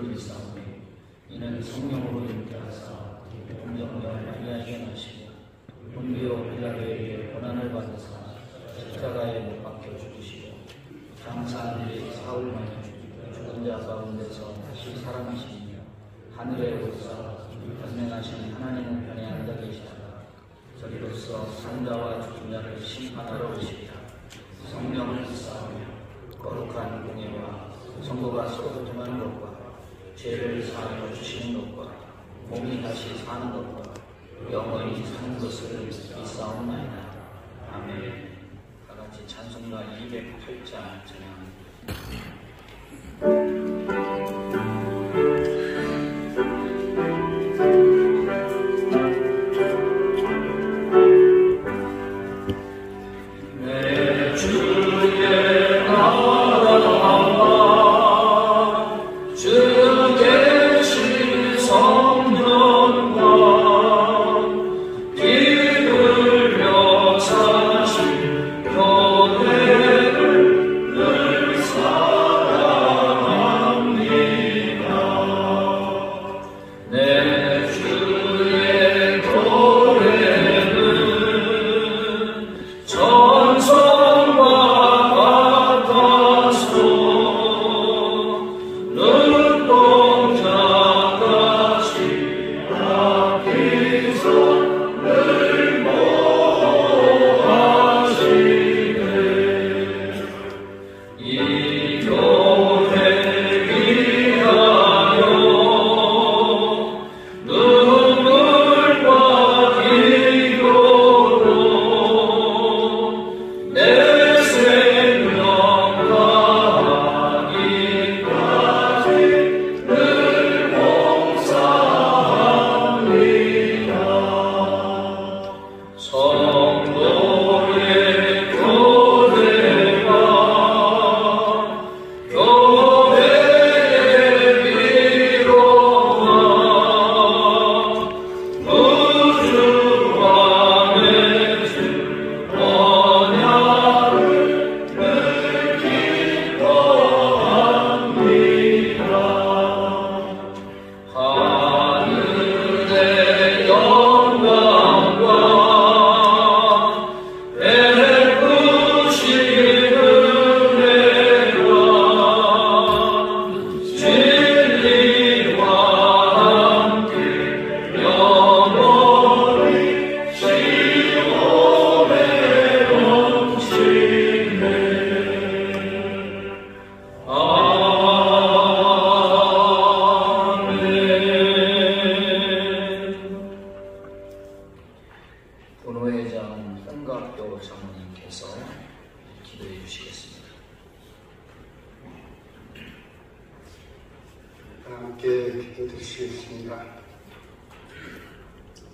올리사오니 이는 성령으로 인도하사 공정령을 마리아에게 나시고 본디오 빌라도에게 고난을 받으사 십자가에 못 박혀 죽으시고 장사한 일이 사흘만에 죽은 자 가운데서 다시 살아나시며 하늘에 오르사 권능하신 하나님 편에 앉아 계시다가 저리로서 산자와 죽은 자를 심판하러 오시리라. 성령을 믿사오며 거룩한 공예와 성도가 서로 통하는 것과 죄를 사하여 주시는 것과 몸이 다시 사는 것과 영원히 사는 것을 믿사옵나이다. 아멘. 다같이 찬송가 208장 찬양합니다.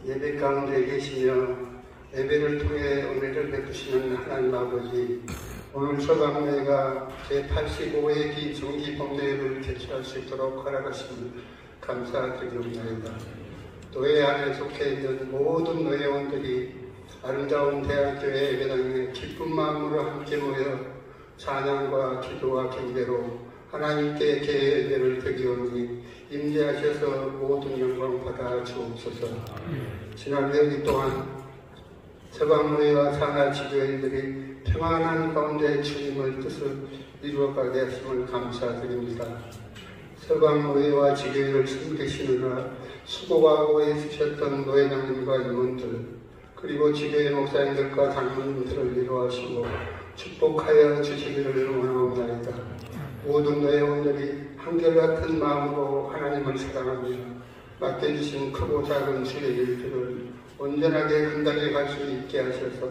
예배 가운데 계시며 예배를 통해 은혜를 베푸시는 하나님 아버지, 오늘 서방회가 제85회 정기봉례를 개최할 수 있도록 허락하심을 감사드리옵나이다. 노예 안에 속해 있는 모든 노예원들이 아름다운 대학교의 예배당에 기쁜 마음으로 함께 모여 찬양과 기도와 경배로 하나님께 예배를 드리오니 임재하셔서 모든 영광 받아 주옵소서. 지난 여기 또한 서방노예와 산하지교인들이 평안한 가운데 주님의 뜻을 이루어가게 하심을 감사드립니다. 서방노예와 지교인을 섬기시느라 수고가 오래 있으셨던 노회장님과 임원들, 그리고 지교인 목사님들과 장로님들을 위로하시고 축복하여 주시기를 원하옵나이다. 모든 노예원들이 한결같은 마음으로 하나님을 사랑하며 맡겨주신 크고 작은 주의 일들을 온전하게 감당해 갈 수 있게 하셔서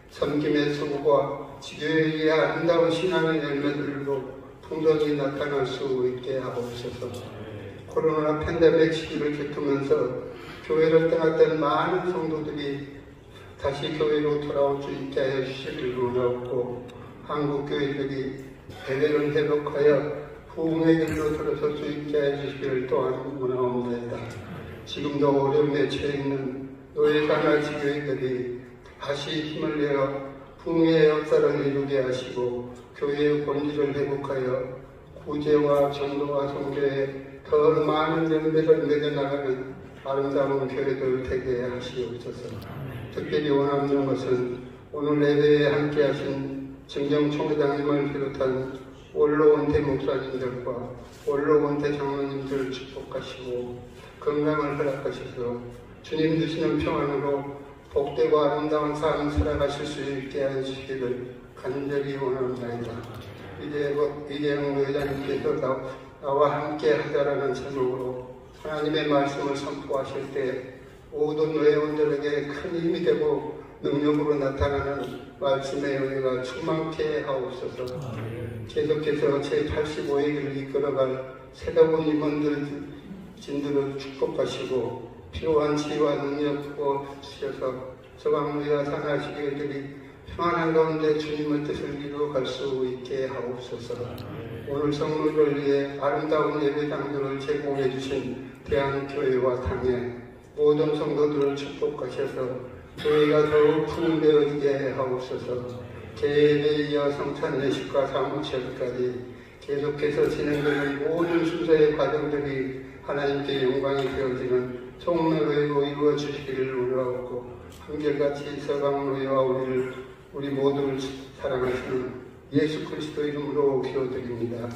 섬김의 수고와 지교회의 아름다운 신앙의 열매들로 풍성히 나타날 수 있게 하옵소서. 코로나 팬데믹 시기를 겪으면서 교회를 떠났던 많은 성도들이 다시 교회로 돌아올 수 있게 하여 주시기를 원하옵고, 한국 교회들이 대회를 회복하여 부흥의 길로 들어설 수 있게 해주시기를 또한 원하옵나이다. 지금도 어려움에 처해 있는 노예산하 지교인들이 다시 힘을 내어 부흥의 역사를 이루게 하시고 교회의 본질을 회복하여 구제와 전도와 선교에 더 많은 열매를 맺어나가는 아름다운 교회들 되게 하시옵소서. 특별히 원하는 것은 오늘 예배에 함께하신 정경총회장님을 비롯한 원로원대 목사님들과 원로원대 장로님들 축복하시고 건강을 허락하셔서 주님 주시는 평안으로 복되고 아름다운 삶 살아가실 수 있게 하시기를 간절히 원합니다. 이재영 회장님께서 나와 함께 하자라는 제목으로 하나님의 말씀을 선포하실 때 모든 회원들에게 큰 힘이 되고 능력으로 나타나는 말씀의 은혜가 충만케 하옵소서. 계속해서 제85회를 이끌어갈 새로운 임원들 진들을 축복하시고 필요한 지혜와 능력 부어주셔서 서강무와 산하시교회들이 평안한 가운데 주님의 뜻을 이루어갈 수 있게 하옵소서. 오늘 성도를 위해 아름다운 예배장들을 제공해 주신 대한교회와 당회 모든 성도들을 축복하셔서 교회가 더욱 풍부되어지게 하옵소서. 개회에 이어 성찬 예식과 사무처까지 계속해서 진행되는 모든 순서의 과정들이 하나님께 영광이 되어지는 총명회로 이루어 주시기를 원하옵고 한결같이 서강로회와 우리 모두를 사랑하시는 예수 그리스도 이름으로 기도드립니다.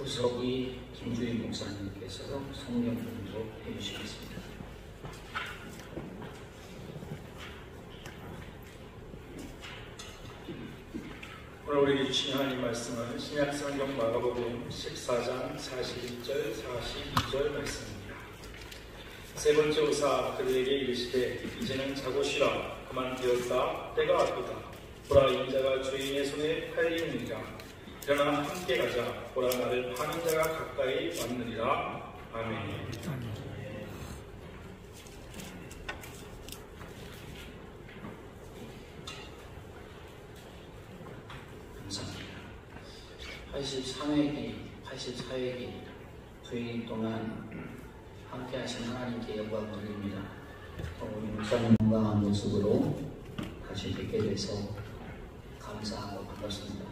부석이 김주희 목사님께서 성령 공독 해주시겠습니다. 오늘 우리에게 주신 하나님 말씀은 신약성경 마가복음 14장 41절 42절 말씀입니다. 세 번째 오사 그들에게 이르시되 이제는 자고 쉬라. 그만 되었다. 때가 왔도다. 보라 인자가 주인의 손에 팔리느니라. 그러나 함께 가자. 보라 나를 파는 자가 가까이 왔느니라. 아멘. 감사합니다. 84회기 주일 동안 함께 하신 하나님께 영광 드립니다. 우리 목사님 건강한 모습으로 다시 뵙게 돼서 감사하고 반갑습니다.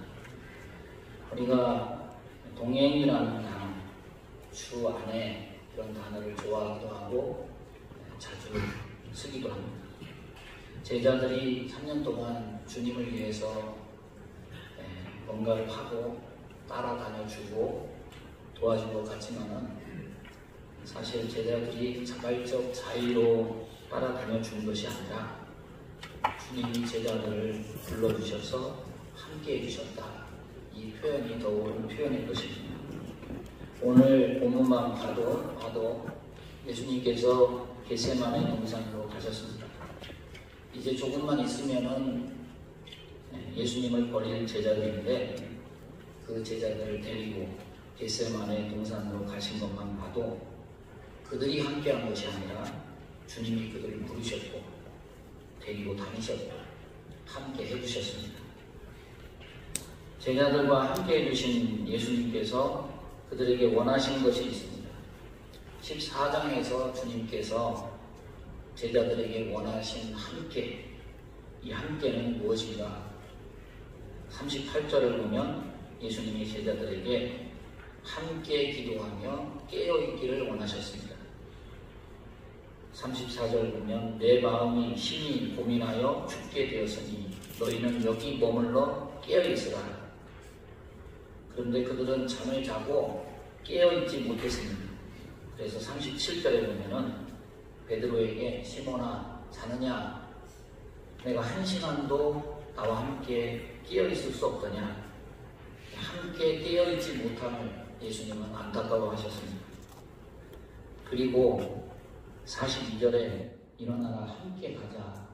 우리가 동행이라는 단어, 주 안에 그런 단어를 좋아하기도 하고 자주 쓰기도 합니다. 제자들이 3년 동안 주님을 위해서 뭔가를 하고 따라다녀주고 도와준 것 같지만은 사실 제자들이 자발적 자의로 따라다녀준 것이 아니라 주님이 제자들을 불러주셔서 함께 해주셨다. 이 표현이 더 옳은 표현일 것입니다. 오늘 본문만 봐도 예수님께서 겟세마네 동산으로 가셨습니다. 이제 조금만 있으면은 예수님을 버릴 제자들인데 그 제자들을 데리고 겟세마네 동산으로 가신 것만 봐도 그들이 함께한 것이 아니라 주님이 그들을 부르셨고 데리고 다니셨고 함께 해주셨습니다. 제자들과 함께 해주신 예수님께서 그들에게 원하신 것이 있습니다. 14장에서 주님께서 제자들에게 원하신 함께, 이 함께는 무엇인가? 38절을 보면 예수님이 제자들에게 함께 기도하며 깨어있기를 원하셨습니다. 34절 보면 내 마음이 심히 고민하여 죽게 되었으니 너희는 여기 머물러 깨어있으라. 그런데 그들은 잠을 자고 깨어있지 못했습니다. 그래서 37절에 보면은 베드로에게 시몬아 자느냐? 내가 한 시간도 나와 함께 깨어있을 수 없더냐? 함께 깨어있지 못함을 예수님은 안타까워하셨습니다. 그리고 42절에 일어나라 함께 가자.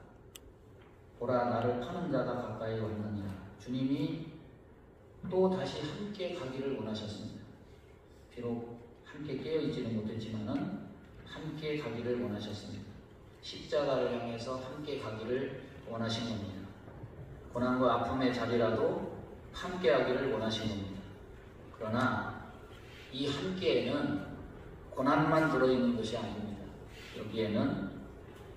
보라 나를 파는 자가 가까이 왔느니라. 주님이 또 다시 함께 가기를 원하셨습니다. 비록 함께 깨어있지는 못했지만은 함께 가기를 원하셨습니다. 십자가를 향해서 함께 가기를 원하신 겁니다. 고난과 아픔의 자리라도 함께 하기를 원하신 겁니다. 그러나 이 함께에는 고난만 들어있는 것이 아닙니다. 여기에는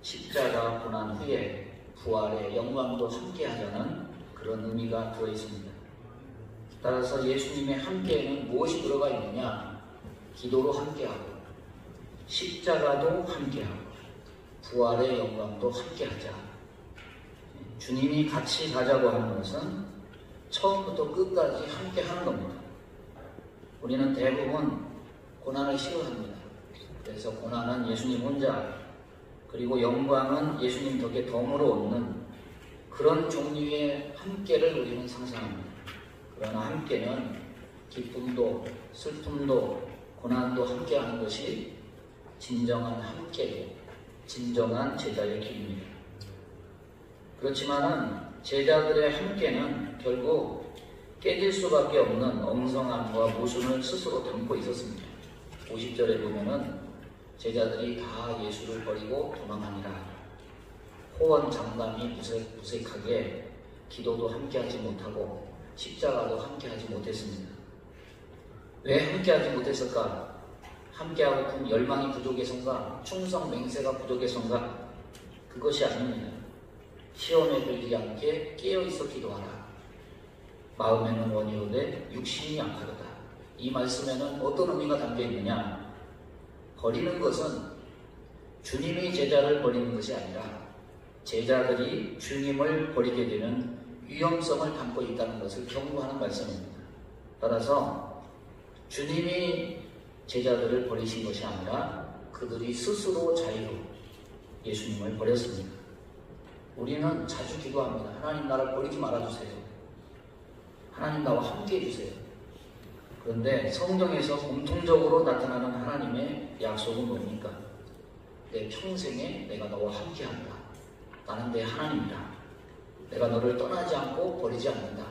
십자가 고난 후에 부활의 영광도 함께 하자는 그런 의미가 들어있습니다. 따라서 예수님의 함께에는 무엇이 들어가 있느냐? 기도로 함께하고 십자가도 함께하고 부활의 영광도 함께하자. 주님이 같이 가자고 하는 것은 처음부터 끝까지 함께하는 겁니다. 우리는 대부분 고난을 싫어합니다. 그래서 고난은 예수님 혼자, 그리고 영광은 예수님 덕에 덤으로 얻는 그런 종류의 함께를 우리는 상상합니다. 그러나 함께는 기쁨도 슬픔도 고난도 함께하는 것이 진정한 함께고 진정한 제자의 길입니다. 그렇지만은 제자들의 함께는 결국 깨질 수밖에 없는 엉성함과 모순을 스스로 담고 있었습니다. 50절에 보면은 제자들이 다 예수를 버리고 도망하니라. 호언장담이 무색하게 기도도 함께하지 못하고 십자가도 함께하지 못했습니다. 왜 함께하지 못했을까? 함께하고픈 열망이 부족해서인가? 충성 맹세가 부족해서인가? 그것이 아닙니다. 시험에 들지 않게 깨어있어 기도하라. 마음에는 원이오되 육신이 약하도다. 이 말씀에는 어떤 의미가 담겨있느냐? 버리는 것은 주님이 제자를 버리는 것이 아니라 제자들이 주님을 버리게 되는 위험성을 담고 있다는 것을 경고하는 말씀입니다. 따라서 주님이 제자들을 버리신 것이 아니라 그들이 스스로 자유로 예수님을 버렸습니다. 우리는 자주 기도합니다. 하나님 나를 버리지 말아주세요. 하나님 나와 함께 해주세요. 그런데 성경에서 공통적으로 나타나는 하나님의 약속은 뭡니까? 내 평생에 내가 너와 함께한다. 나는 내 하나님이다. 내가 너를 떠나지 않고 버리지 않는다.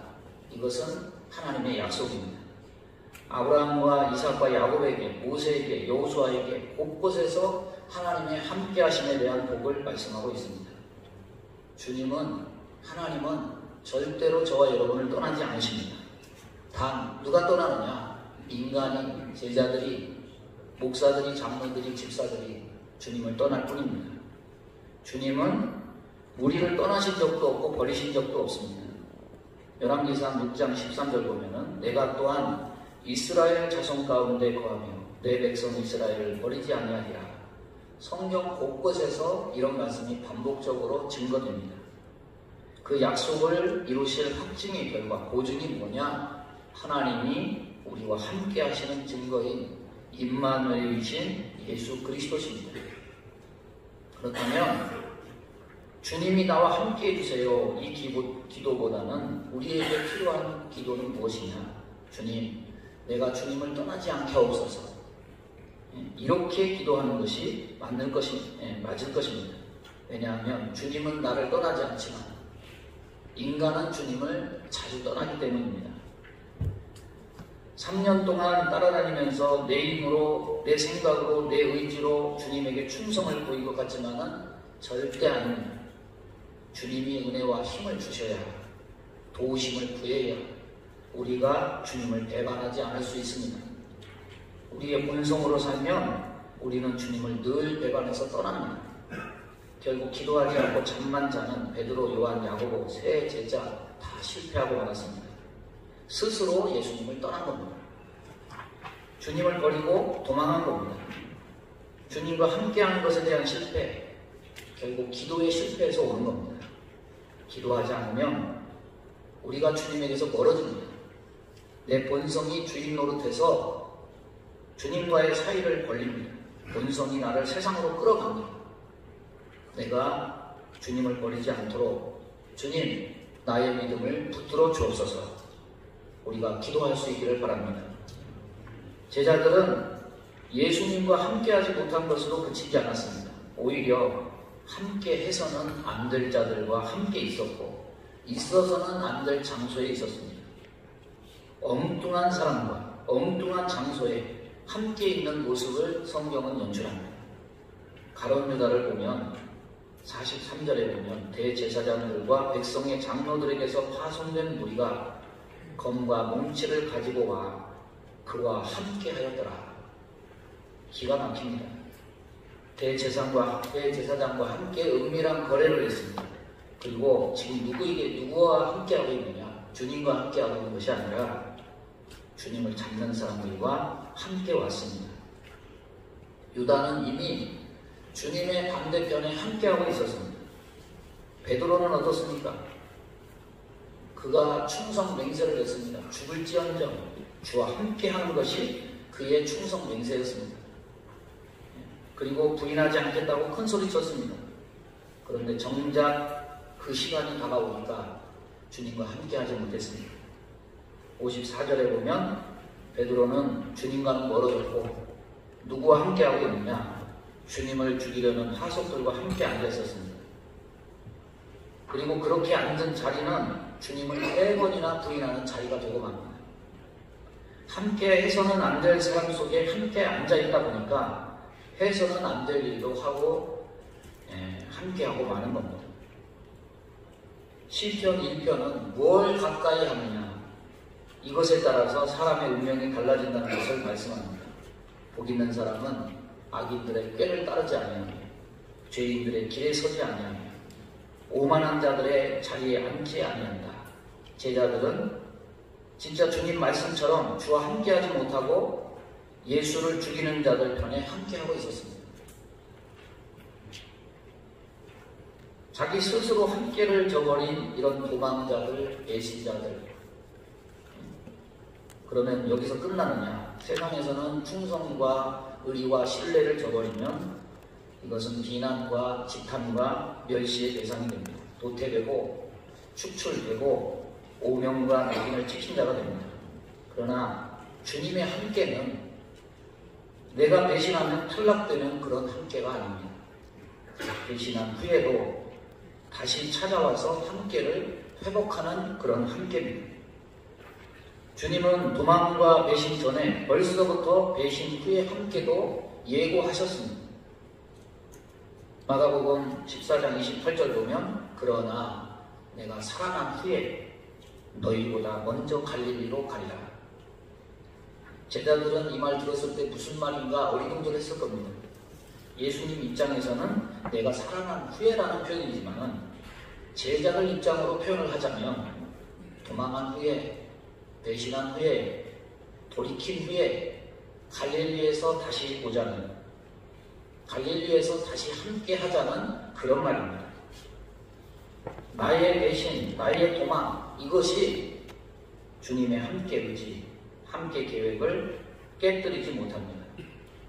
이것은 하나님의 약속입니다. 아브라함과 이삭과 야곱에게, 모세에게, 여호수아에게 곳곳에서 하나님의 함께하심에 대한 복을 말씀하고 있습니다. 주님은, 하나님은 절대로 저와 여러분을 떠나지 않으십니다. 단 누가 떠나느냐? 인간이, 제자들이, 목사들이, 장로들이, 집사들이 주님을 떠날 뿐입니다. 주님은 우리를 떠나신 적도 없고 버리신 적도 없습니다. 열왕기상 6장 13절 보면은 내가 또한 이스라엘 자손 가운데 거하며 내 백성 이스라엘을 버리지 아니하리라. 성경 곳곳에서 이런 말씀이 반복적으로 증거됩니다. 그 약속을 이루실 확증의 결과, 보증이 뭐냐? 하나님이 우리와 함께 하시는 증거인 임마누엘이신 예수 그리스도십니다. 그렇다면 주님이 나와 함께 해주세요. 이 기도보다는 우리에게 필요한 기도는 무엇이냐? 주님, 내가 주님을 떠나지 않게 하옵소서. 이렇게 기도하는 것이 맞을 것입니다. 왜냐하면 주님은 나를 떠나지 않지만 인간은 주님을 자주 떠나기 때문입니다. 3년 동안 따라다니면서 내 힘으로, 내 생각으로, 내 의지로 주님에게 충성을 보인 것 같지만은 절대 아닙니다. 주님이 은혜와 힘을 주셔야, 도우심을 구해야 우리가 주님을 배반하지 않을 수 있습니다. 우리의 본성으로 살면 우리는 주님을 늘 배반해서 떠납니다. 결국 기도하지 않고 잠만 자는 베드로, 요한, 야고보 세 제자 다 실패하고 말았습니다. 스스로 예수님을 떠난 겁니다. 주님을 버리고 도망한 겁니다. 주님과 함께하는 것에 대한 실패, 결국 기도의 실패에서 오는 겁니다. 기도하지 않으면 우리가 주님에게서 멀어집니다. 내 본성이 주인 노릇해서 주님과의 사이를 벌립니다. 본성이 나를 세상으로 끌어갑니다. 내가 주님을 버리지 않도록 주님, 나의 믿음을 붙들어 주옵소서. 우리가 기도할 수 있기를 바랍니다. 제자들은 예수님과 함께하지 못한 것으로 그치지 않았습니다. 오히려 함께 해서는 안 될 자들과 함께 있었고 있어서는 안 될 장소에 있었습니다. 엉뚱한 사람과 엉뚱한 장소에 함께 있는 모습을 성경은 연출합니다. 가룟 유다를 보면 43절에 보면 대제사장들과 백성의 장로들에게서 파송된 무리가 검과 몽치를 가지고 와 그와 함께 하였더라. 기가 막힙니다. 대제사장과 함께 은밀한 거래를 했습니다. 그리고 지금 누구와 함께하고 있느냐? 주님과 함께하고 있는 것이 아니라 주님을 잡는 사람들과 함께 왔습니다. 유다는 이미 주님의 반대편에 함께하고 있었습니다. 베드로는 어떻습니까? 그가 충성 맹세를 했습니다. 죽을지언정 주와 함께하는 것이 그의 충성 맹세였습니다. 그리고 부인하지 않겠다고 큰 소리 쳤습니다. 그런데 정작 그 시간이 다가오니까 주님과 함께하지 못했습니다. 54절에 보면 베드로는 주님과는 멀어졌고 누구와 함께하고 있느냐? 주님을 죽이려는 하속들과 함께 앉아있었습니다. 그리고 그렇게 앉은 자리는 주님을 3번이나 부인하는 자리가 되고 맙니다. 함께 해서는 안 될 사람 속에 함께 앉아있다 보니까 해서는 안 될 일도 하고 함께하고 마는 겁니다. 시편 1편은 뭘 가까이 하느냐 이것에 따라서 사람의 운명이 달라진다는 것을 말씀합니다. 복 있는 사람은 악인들의 꾀를 따르지 아니하며 죄인들의 길에 서지 아니하며 오만한 자들의 자리에 앉지 아니한다. 제자들은 진짜 주님 말씀처럼 주와 함께하지 못하고 예수를 죽이는 자들 편에 함께하고 있었습니다. 자기 스스로 함께를 저버린 이런 도망자들, 배신자들. 그러면 여기서 끝나느냐? 세상에서는 충성과 의리와 신뢰를 저버리면 이것은 비난과 지탄과 멸시의 대상이 됩니다. 도태되고 축출되고 오명과 낙인을 찍힌 자가 됩니다. 그러나 주님의 함께는 내가 배신하면 탈락되는 그런 함께가 아닙니다. 배신한 후에도 다시 찾아와서 함께를 회복하는 그런 함께입니다. 주님은 도망과 배신 전에 벌써부터 배신 후의 함께도 예고하셨습니다. 마가복음 14장 28절 보면 그러나 내가 살아난 후에 너희보다 먼저 갈릴리로 가리라. 제자들은 이 말 들었을 때 무슨 말인가 어리둥절했을 겁니다. 예수님 입장에서는 내가 살아난 후에라는 표현이지만 제자들 입장으로 표현을 하자면 도망한 후에 배신한 후에 돌이킨 후에 갈릴리에서 다시 오자는 갈릴리에서 다시 함께 하자는 그런 말입니다. 나의 배신, 나의 도망 이것이 주님의 함께 의지, 함께 계획을 깨뜨리지 못합니다.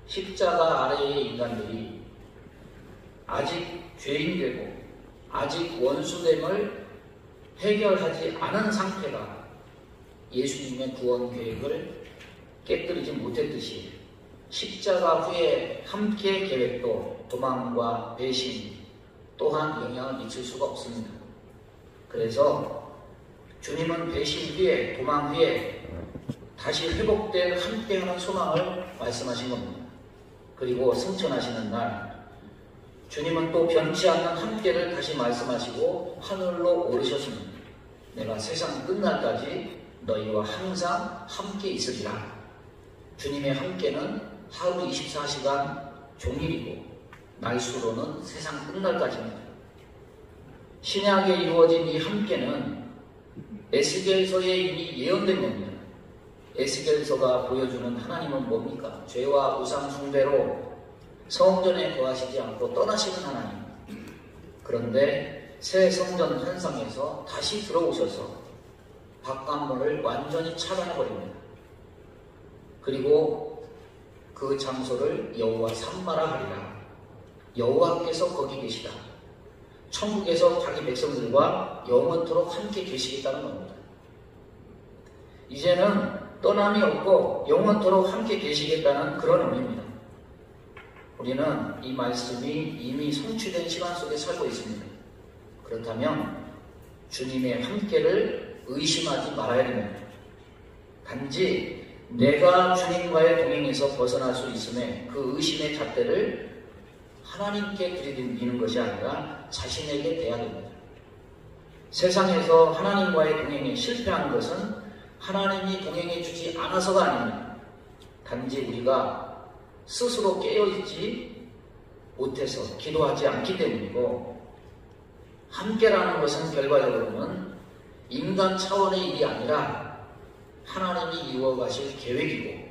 십자가 아래의 인간들이 아직 죄인되고 아직 원수됨을 해결하지 않은 상태가 예수님의 구원 계획을 깨뜨리지 못했듯이 십자가 후에 함께 계획도 도망과 배신 또한 영향을 미칠 수가 없습니다. 그래서 주님은 배신 후에 도망 후에 다시 회복될 함께하는 소망을 말씀하신 겁니다. 그리고 승천하시는 날 주님은 또 변치 않는 함께를 다시 말씀하시고 하늘로 오르셨습니다. 내가 세상 끝날까지 너희와 항상 함께 있으리라. 주님의 함께는 하루 24시간 종일이고 날수로는 세상 끝날까지입니다. 신약에 이루어진 이 함께는 에스겔서에 이미 예언된 겁니다. 에스겔서가 보여주는 하나님은 뭡니까? 죄와 우상 숭배로 성전에 거하시지 않고 떠나시는 하나님. 그런데 새 성전 현상에서 다시 들어오셔서 바깥문을 완전히 차단해버립니다. 그리고 그 장소를 여호와 삼마라 하리라. 여호와께서 거기 계시다. 천국에서 자기 백성들과 영원토록 함께 계시겠다는 겁니다. 이제는 떠남이 없고 영원토록 함께 계시겠다는 그런 의미입니다. 우리는 이 말씀이 이미 성취된 시간 속에 살고 있습니다. 그렇다면 주님의 함께를 의심하지 말아야 됩니다. 단지 내가 주님과의 동행에서 벗어날 수 있음에 그 의심의 잣대를 하나님께 드리는 것이 아니라 자신에게 돼야 됩니다. 세상에서 하나님과의 동행에 실패한 것은 하나님이 동행해 주지 않아서가 아닙니다. 단지 우리가 스스로 깨어있지 못해서 기도하지 않기 때문이고, 함께라는 것은 결과적으로는 인간 차원의 일이 아니라 하나님이 이루어가실 계획이고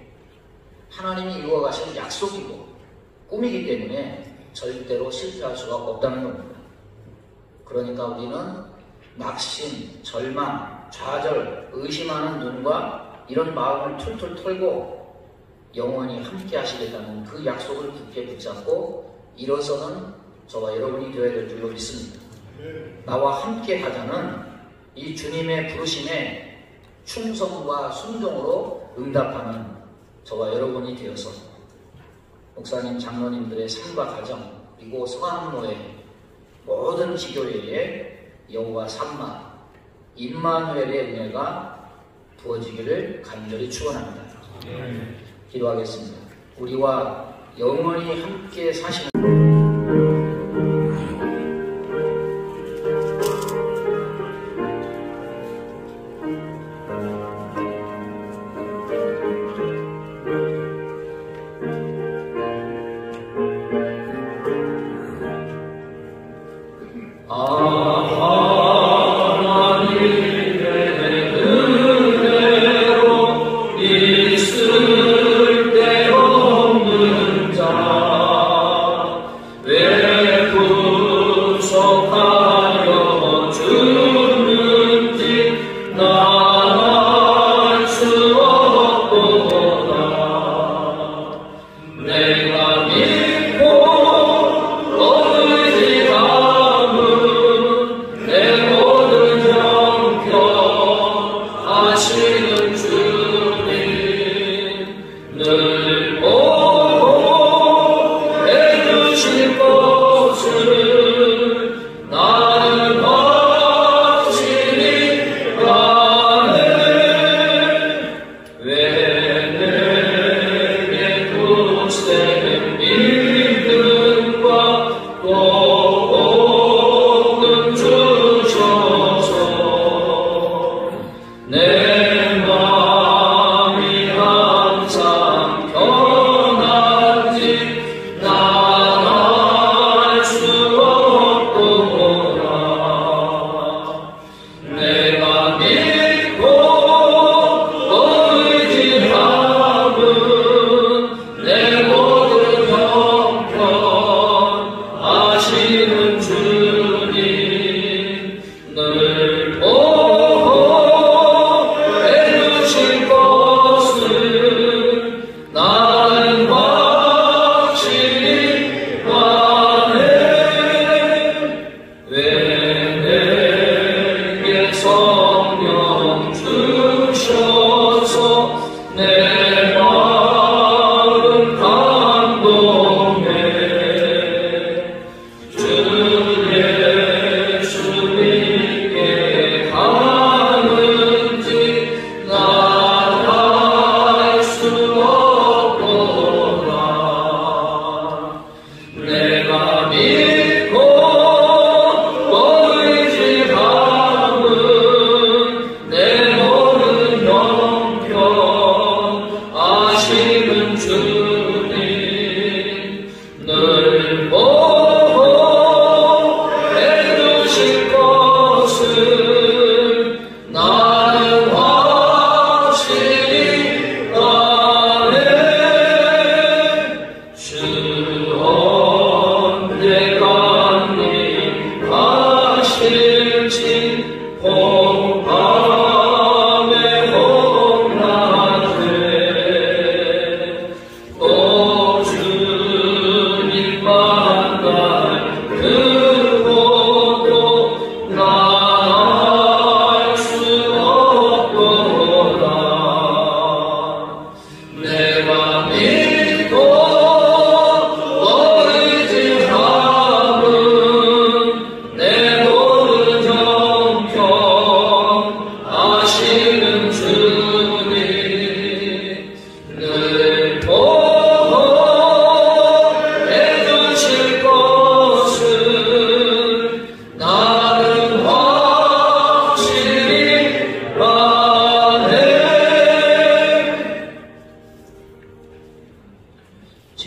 하나님이 이루어가실 약속이고 꿈이기 때문에 절대로 실패할 수가 없다는 겁니다. 그러니까 우리는 낙심, 절망, 좌절, 의심하는 눈과 이런 마음을 툴툴 털고 영원히 함께 하시겠다는 그 약속을 굳게 붙잡고 일어서는 저와 여러분이 되어야 될 줄로 믿습니다. 나와 함께 하자는 이 주님의 부르심에 충성과 순종으로 응답하는 저와 여러분이 되어서 목사님, 장로님들의 삶과 가정, 그리고 성황로의 모든 지교회에 여호와 삼마, 임마누엘의 은혜가 부어지기를 간절히 축원합니다. 기도하겠습니다. 우리와 영원히 함께 사시는 내 모든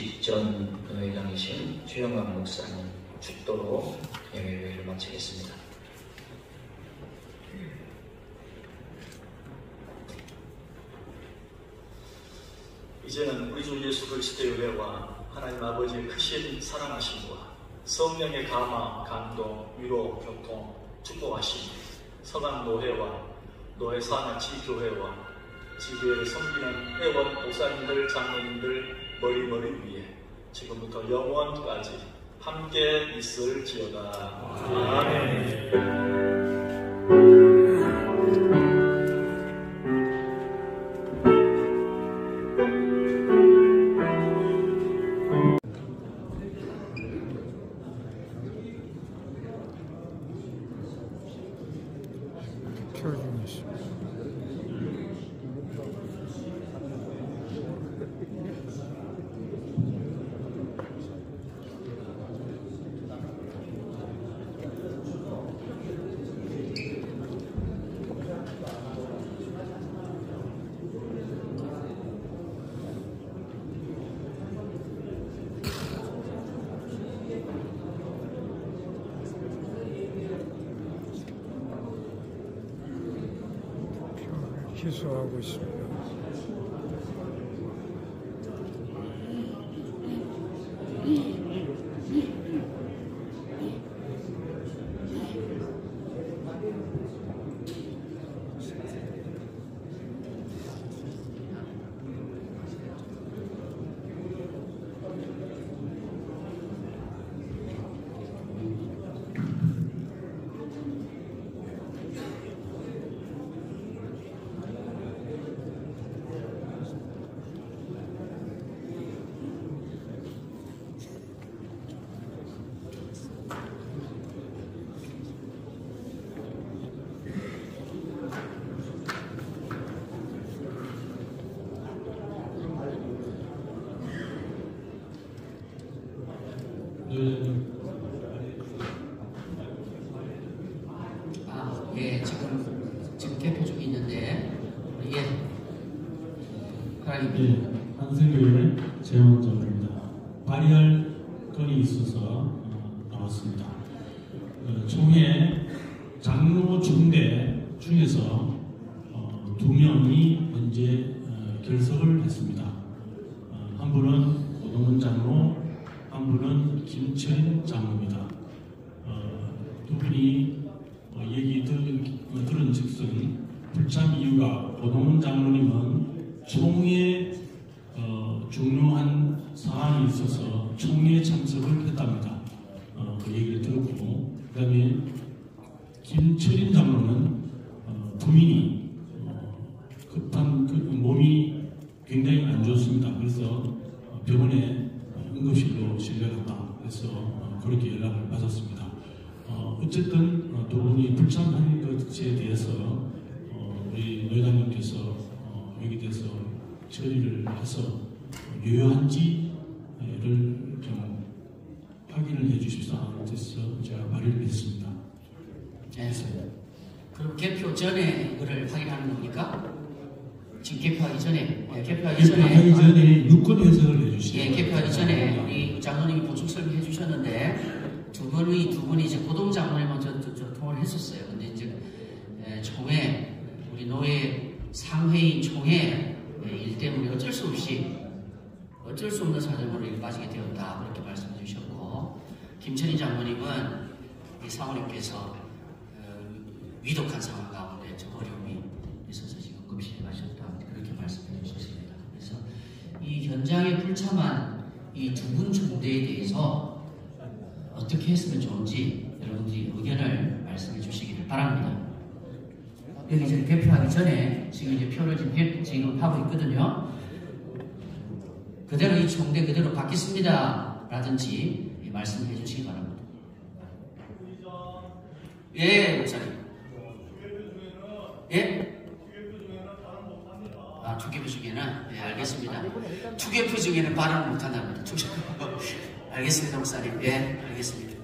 직전 부회장이신 최영광 목사님 축도로 예배회를 마치겠습니다. 이제는 우리 주 예수 그리스도의 은혜와 하나님 아버지의 크신 사랑하심과 성령의 감화, 감동, 위로, 교통, 축복하심, 서강 노회와 노회 산하치 교회와 지교회를 섬기는 회원, 목사님들, 장로님들 머리 위에 지금부터 영원까지 함께 있을지어다. 아멘. 희소하고 있습니다. 예, 지금 개표 중에 있는데, 예, 하나님. 한생교회 재원장입니다. 발의할 건이 있어서 나왔습니다. 총회 장로 중대 중에서 2명이 현재 결석을 했습니다. 한 분은 고동훈 장로, 한 분은 김철인 장로입니다. 두 분이 얘기 들은 즉슨 불참 이유가 고동훈 장로님은 총회에 중요한 사안이 있어서 총회에 참석을 했답니다. 그 얘기를 들었고, 그 다음에 김철인 장로는 부인이 급한 몸이 굉장히 안 좋습니다. 그래서 병원에 응급실로 실려갔다. 그래서 그렇게 연락을 받았습니다. 어쨌든 두 분이 불참한 것에 대해서 우리 노회장님께서 여기 대해서 처리를 해서 유효한지를 좀 확인을 해주십사 해서 제가 발의를 했습니다. 네. 그럼 개표 전에 이거를 확인하는 겁니까? 지금 개표하기 전에, 개표하기 전에 유권 해석을 해주시죠. 예, 개표하기 전에 우리 장로님이 보충 설명해 주셨는데 두 분이 이제 고동 장로님은 저 통화를 했었어요. 근데 이제 총회 우리 노회 상회인 총회 일 때문에 어쩔 수 없는 사정으로 빠지게 되었다 그렇게 말씀해 주셨고, 김철인 장로님은 이 사모님께서 위독한 상황 가운데 좀 어려움이 있어서 지금 응급실에 가셨다 그렇게 말씀해 주셨습니다. 그래서 이 현장에 불참한 이 두 분 중대에 대해서 어떻게 했으면 좋은지 여러분들이 의견을 말씀해 주시기를 바랍니다. 여기 이제 개표하기 전에 지금 이제 표를 지금 하고 있거든요. 그대로 이 총대 그대로 받겠습니다 라든지 말씀해 주시기 바랍니다. 예, 목사님. 예? 아, 투개표 중에는? 네, 알겠습니다. 투개표 중에는 발언을 못한답니다. 알겠습니다, 목사님. 예, 알겠습니다.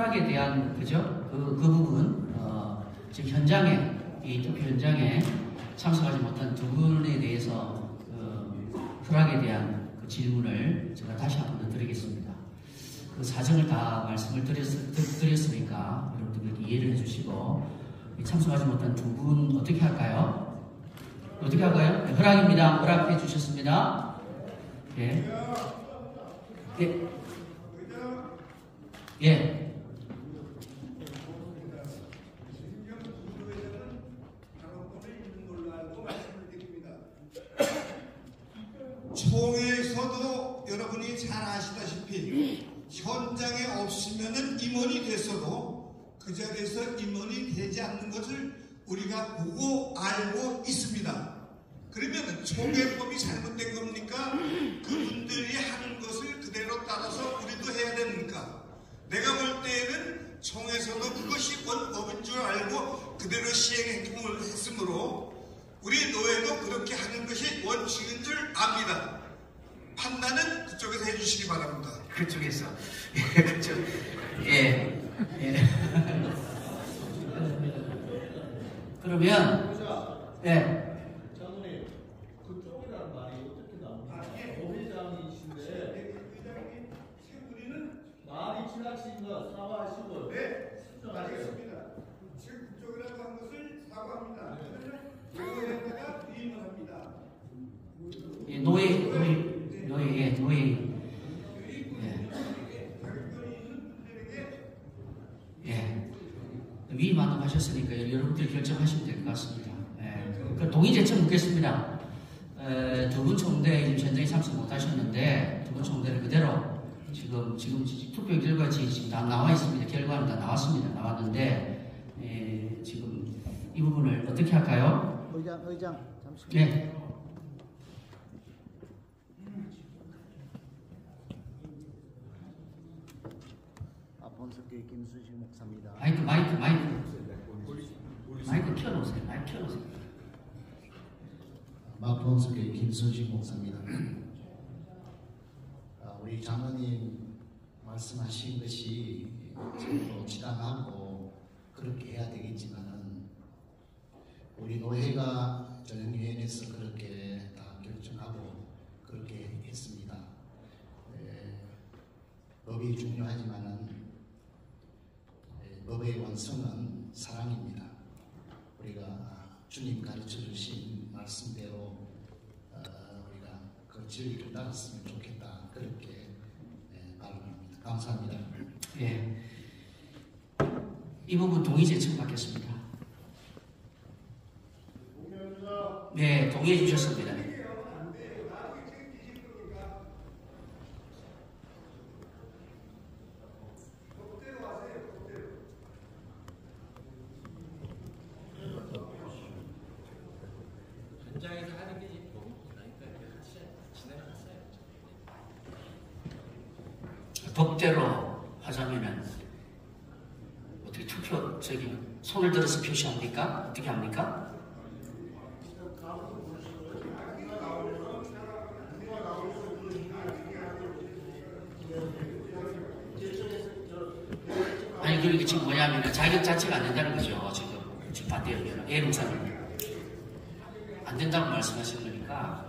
허락에 대한 그죠? 그 부분 지금 현장에 이 투표 현장에 참석하지 못한 두 분에 대해서 허락에 대한 그 질문을 제가 다시 한번 드리겠습니다. 그 사정을 다 말씀을 드렸으니까 여러분들 이해를 해주시고 참석하지 못한 두 분 어떻게 할까요? 어떻게 할까요? 네, 허락입니다. 허락해 주셨습니다. 예. 예. 예. 총회에서도 여러분이 잘 아시다시피 현장에 없으면은 임원이 됐어도 그 자리에서 임원이 되지 않는 것을 우리가 보고 알고 있습니다. 그러면 총회법이 잘못된 겁니까? 그분들이 하는 것을 그대로 따라서 우리도 해야 됩니까? 내가 볼 때에는 총회에서도 그것이 원법인 줄 알고 그대로 시행행동을 했으므로 우리 노예도 그렇게 하는 것이 원칙인 줄 압니다. 판단은 그쪽에서 해주시기 바랍니다. 그쪽에서. 예, 그쪽. 예. 예. 그러면, 예. 장로님, 그쪽이라는 말이 어떻게 나옵니까? 부회장이신데, 우리는 말이 지나친 거 사과하시고, 네, 수정하세요. 알겠습니다. 지금 그쪽이라고 한 것을 사과합니다. 그거에다가 부인을 합니다. 예, 노예. 예. 위임하도록 하셨으니까 여러분들이 결정하시면 될 것 같습니다. 예. 그 동의 제청 묻겠습니다. 두 분 총대 지금 현장에 참석 못 하셨는데, 두 분 총대를 그대로 지금 투표 결과 지금 다 나와 있습니다. 결과는 다 나왔습니다. 나왔는데, 예, 지금 이 부분을 어떻게 할까요? 의장, 잠시만요. 네. 본석교회 김수식 목사입니다. 마이크 켜놓으세요. 본석교회 김수식 목사입니다. 우리 장로님 말씀하신 것이 저도 지당하고 그렇게 해야 되겠지만은 우리 노회가 전형위원회에서 그렇게 다 결정하고 그렇게 했습니다. 법이 중요하지만은 법의 원성은 사랑입니다. 우리가 주님 가르쳐 주신 말씀대로 우리가 그 진리를 따랐으면 좋겠다. 그렇게 발언합니다. 감사합니다. 예. 이 부분 동의 제청 받겠습니다. 네, 동의해 주셨습니다. 현장에서 하는 게 이제 법이 나니까 같이 진행하세요. 법대로 하자면은 어떻게 투표 손을 들어서 표시합니까? 어떻게 합니까? 아니 그러니까 지금 뭐냐면 자격 자체가 안 된다는 거죠. 지금 반대하면 예능사는 안 된다고 말씀하신 거니까